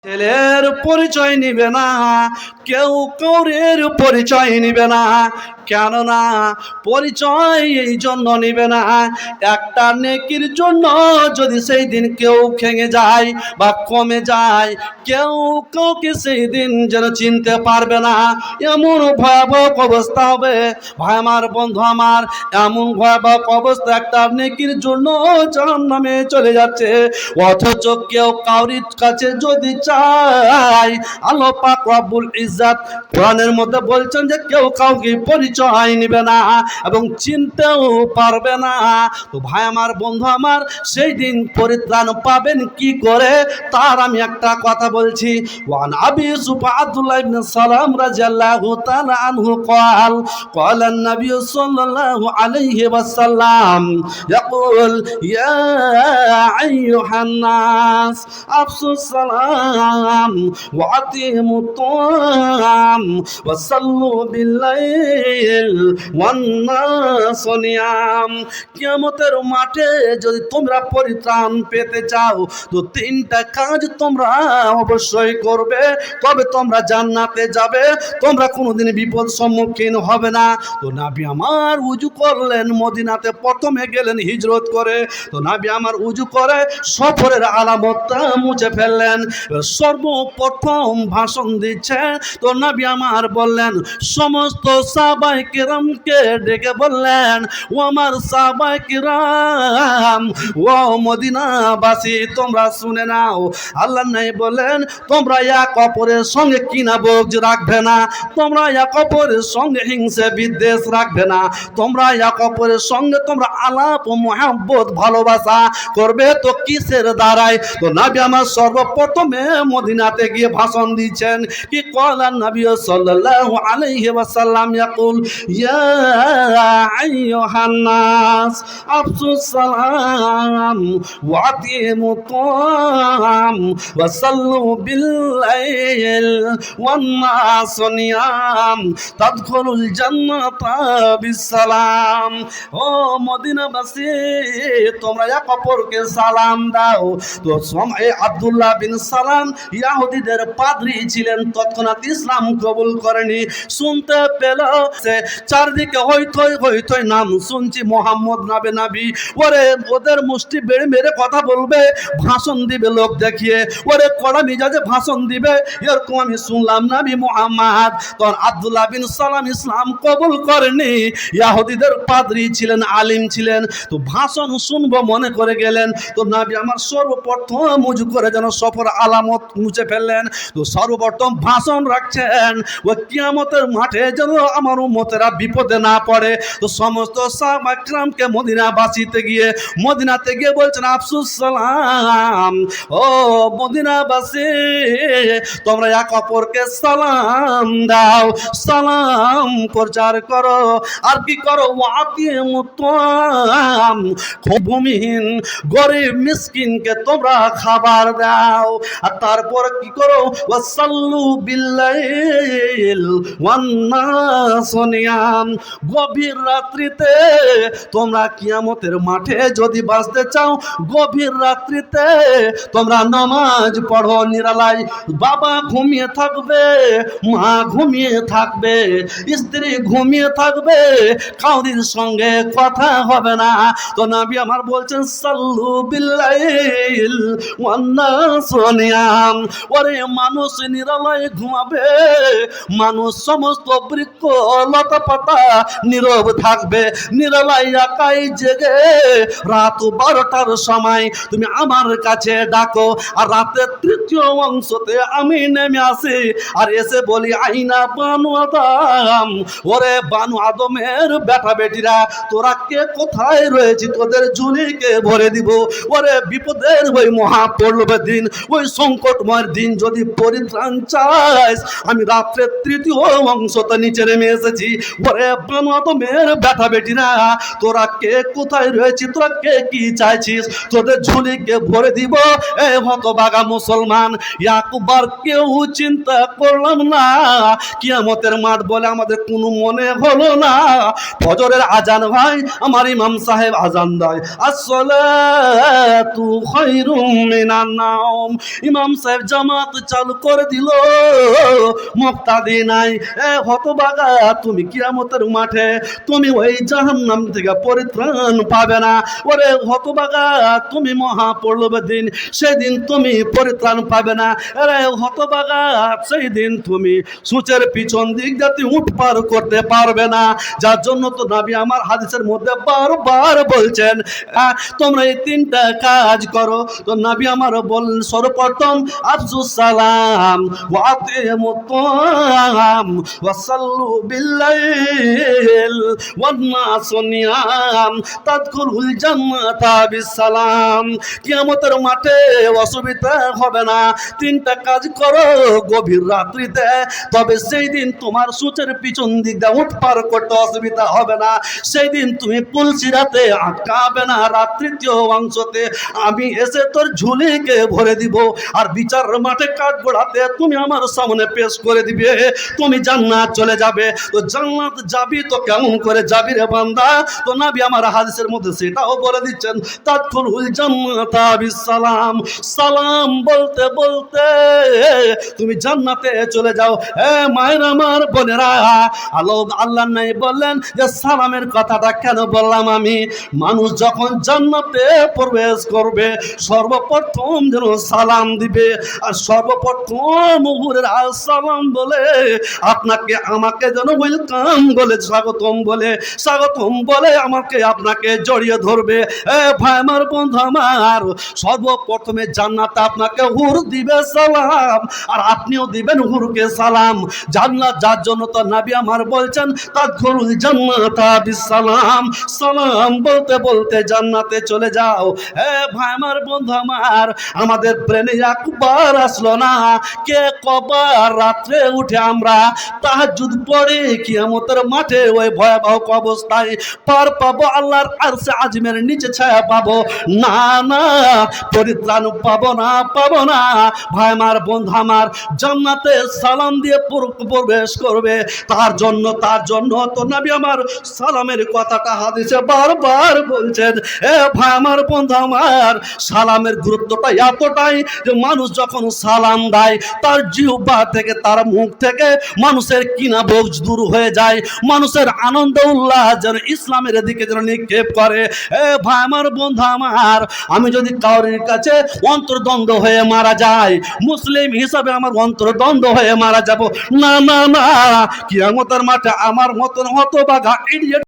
ছেলের পরিচয় নিবে না, কেউ কৌরের পরিচয় নিবে না। কেননা পরিচয় এই জন্য নিবে না, একটা নেকির জন্য যদি সেই দিন কেউ ভেঙে যায় বা কমে যায়, কেউ কাউকে সেই দিন যেন চিনতে পারবে না। এমন ভয়াবহ অবস্থা হবে ভাই আমার, বন্ধু আমার, এমন ভয়াবহ অবস্থা, একটা নেকির জন্য জাহান্নামে চলে যাচ্ছে। অথচ কেউ কাউরির কাছে যদি চাই, আল্লাহ পাক রব্বুল ইজ্জত কোরআনের মধ্যে বলছেন যে কেউ কাউকে পরিচয় নেবে না এবং চিনতেও পারবে না। তো ভাই আমার, বন্ধু আমার, সেই দিন পরিত্রাণ পাবেন কি করে তার আমি একটা কথা বলছি। ওয়ান আবি ইউসুফ আব্দুল্লাহ ইবনে সালাম রাদিয়াল্লাহু তাআলা আনহু قال قال النبي صلى الله عليه وسلم يقول يا أيها الناس أفشوا السلام وأطعموا الطعام وصلوا بالليل والناس نيام। কিয়ামতের মাঠে যদি তোমরা পরিত্রাণ পেতে চাও তো তিনটা কাজ তোমরা অবশ্যই করবে, তবে তোমরা জান্নাতে যাবে, তোমরা কোনোদিন বিপদ সম্মুখীন হবে না। তো নবী আমার উজু করলেন, মদিনাতে প্রথমে গেলেন হিজরত করে। তো নবী আমার উজু করে সফরের আলামতটা মুছে ফেললেন। সর্বপ্রথম ভাষণ দিচ্ছে, তো নবী আমার বললেন, সমস্ত সাহাবায়ে কিরামকে ডেকে বললেন, ও আমার সাহাবায়ে কিরাম, ও মদিনাবাসী, তোমরা শুনে নাও। আল্লাহ নাই বলেন, তোমরা এক অপরের সঙ্গে কিনা বগজ রাখবে না, তোমরা এক অপরের সঙ্গে হিংসা বিদ্বেষ রাখবে না, তোমরা এক অপরের সঙ্গে তোমরা আলাপ ও মোহাব্বত ভালোবাসা করবে। তো কিসের দ্বারাই? তো নবী আমার সর্বপ্রথমে মদিনাতে গিয়ে ভাষণ দিচ্ছেন। কি কলেন নবী সাল্লাল্লাহু আলাইহি ওয়াসাল্লাম ইয়াকুল ইয়া আইয়ুহান নাস আফসুস সালাম ওয়া আতিমুত তাআম ওয়া সাল্লু বিল লাইল ওয়ান নাস নিয়াম তাদখুলুল জান্নাতা বিসসালাম। ও মদিনাবাসী, তোমরা এক অপরকে সালাম দাও। তো সময় আব্দুল্লাহ বিন সালাম ইহুদিদের পাদ্রী ছিলেন, তৎক্ষণাৎ ইসলাম কবুল করেনি। শুনতে পেল সে চারদিকে হইথই হইথই, নাম শুনছি মোহাম্মদ নাবে নাবি, ওরে ওদের মুষ্টি বেড়ে মেরে কথা বলবে, ভাষণ দিবে লোক দেখিয়ে, ওরে কড়া মিজাজে ভাষণ দিবে, এরকম আমি শুনলাম নবী মুহাম্মদ। তখন আব্দুল্লাহ বিন সালাম ইসলাম কবুল করেনি, ইহুদিদের পাদ্রী ছিলেন, আলিম ছিলেন। তো ভাষণ শুনবো মনে করে গেলেন। তো নবী আমার সর্বপ্রথম উজু করে যেন সফর আলামত মুছে ফেললেন। তো সর্বপ্রথম ভাষণ রাখছেন, ও কিয়ামতের মাঠে যেন আমার উম্মতেরা বিপদে না পড়ে। তো সমস্ত সাহাবা কিরামকে মদিনাতে গিয়ে বলছেন, আফসুস সালাম, ও মদিনাবাসী, তোমরা এক অপরকে সালাম দাও, সালাম প্রচার করো। আর কি করো? ওয়াতিমুত তাআম, ভূমিহীন গরিব মিসকিনকে তোমরা খাবার দাও। আর তারপর কি করো? ওয়াসাল্লু বিল্লাইল ওয়ান নাস নিয়াম, গভীর রাত্রিতে তোমরা কিয়ামতের মাঠে যদি বাঁচতে চাও, গভীর রাত্রিতে তোমরা নামাজ পড়ো নিরালায়। বাবা ঘুমিয়ে থাকবে, মা ঘুমিয়ে থাকবে, স্ত্রী ঘুমিয়ে থাকবে, কাউরির সঙ্গে কথা হবে না। তো নবী আমার বলছেন, সাল্লু বিল্লাইল ওয়ান নাস নিয়াম, ওরে মানুষ নিরালায় ঘুমাবে, মানুষ সমস্ত বৃক্ষ লতা পাতা নীরব থাকবে, নিরালায় একাই জেগে রাত 12টার সময় তুমি আমার কাছে ডাকো। আর রাতের তৃতীয় অংশতে আমি নেমে আসি আর এসে বলি, আইনা বানু আদম, ওরে বানু আদমের বেটা বেটিরা, তোরা কে কোথায় রয়েছি, তোদের ঝুলিকে ভরে দিব। ওরে বিপদের ওই মহা পড়বে দিন, ওই সংকটময় দিন যদি পরিত্রাণ চাস, আমি রাত্রের তৃতীয় অংশতে নিচে নেমে এসেছি। ওরে বানু আদমের বেটা বেটিরা, তোরা কে কোথায় রয়েছি, তোরা কে কি চাইছিস, তোদের ঝুলিকে ভরে দিব। এ হতভাগা মুসলমান, একবার কেউ চিন্তা করলাম না, কিয়ামতের মাঠ বলে আমাদের কোনো মনে হলো না। ফজরের আজান ভাই আমার ইমাম সাহেব আজান দেয়, আসসালাতু খায়রুম মিনান নাওম। ইমাম সাহেব জামাত চালু করে দিল, মুক্তাদি নাই। হতভাগা, তুমি কিয়ামতের মাঠে তুমি ওই জাহান্নাম থেকে পরিত্রাণ পাবে না। ওরে হতভাগা, তুমি মহা পড়বে দিন, সেদিন তুমি পরিত্রাণ পাবে না। আরে হতভাগা, সেই দিন তুমি সূচের পিছন দিক দিয়ে উঠ পার করতে পারবে না। যার জন্য তো নবী আমার হাদিসের মধ্যে বারবার বলছেন, তোমরা এই তিনটা কাজ করো। তো নবী আমার বললেন, সর্বপ্রথম আফসুস সালাম ওয়া আতিমুত তাআম ওয়া সাল্লু বিল-লাইল ওয়ান নাসু নিয়াম তাদখুলুল জান্নাতা বিস-সালাম। কিয়ামতের মাঠে অসুবিধা হবে না, তিনটা কাজ করো গভীর রাত্রিতে, তবে সেই দিন তোমার সূচের পিছন দিক দিয়ে উঠ পার করতে অসুবিধা হবে না। সেই দিন তুমি পুলসিরাতে আটকাবে না। রাত তৃতীয় অংশতে আমি এসে তোর ঝুলিকে ভরে দিব, আর বিচার মাঠে কাঠ গোড়াতে তুমি আমার সামনে পেশ করে দিবে, তুমি জান্নাত চলে যাবে। তো জান্নাত যাবি তো কেমন করে যাবি রে বান্দা? তো নবী আমার হাদিসের মধ্যে সেটাও বলে দিচ্ছেন, তাদখুলুল জান্নাতা বিস-সালাম। সালাম বলতে বলতে তুমি জান্নাতে চলে যাও। মায়ের আমার বোনেরা, আল্লাহ নাই বললেন যে সালামের কথাটা কেন বললাম আমি? মানুষ যখন জান্নাতে প্রবেশ করবে সর্বপ্রথম যেন সালাম দিবে, আর সর্বপ্রথম মুহুরের আসসালাম বলে আপনাকে আমাকে যেন ওয়েলকাম বলে স্বাগতম বলে আমাকে আপনাকে জড়িয়ে ধরবে। ভাই আমার, বন্ধু আমার, সর্বপ্রথমে জান্নাতে আপনাকে হুর দিবে সালাম, আর আপনিও দিবেন হুরকে সালাম। জান্নাত যার জন্য তো নবী আমার বলছেন, তাদখুলুল জান্নাতা বিস-সালাম। সালাম বলতে বলতে জান্নাতে চলে যাও। ভাই আমার, বন্ধু আমার, আমাদের ব্রেনে একবার আসলো না, কে কবার রাত্রে উঠে আমরা তাহাজ্জুদ পড়ে কিয়ামতের মাঠে ওই ভয়াবহ অবস্থায় পার পাবো, আল্লাহর আরশে আজিমের নিচে ছায়া পাবো না? না, পরিত্রাণ পাবো না। ভাই আমার, বন্ধু আমার, জান্নাতে সালাম দিয়ে প্রবেশ করবে, তার জন্য তো নবী আমার সালামের কথাটা হাদিসে বারবার বলছেন। ভাই আমার, বন্ধু আমার, সালামের গুরুত্বটা এতটাই যে মানুষ যখন সালাম দেয় তার জিহ্বা থেকে, তার মুখ থেকে মানুষের কিনা বোঝ দূর হয়ে যায়, মানুষের আনন্দ উল্লাস যেন ইসলামের দিকে যেন নিক্ষেপ করে। ভাই আমার, বন্ধু আমার, আমি যদি কাউরির কাছে অন্তর্দ্বন্দ্ব হয়ে মারা যায়, মুসলিম হিসাবে আমার অন্তর্দ্বন্দ্ব হয়ে মারা যাব না, কিয়ামতের মাঠে আমার মতন হতভাগা ইডিয়েট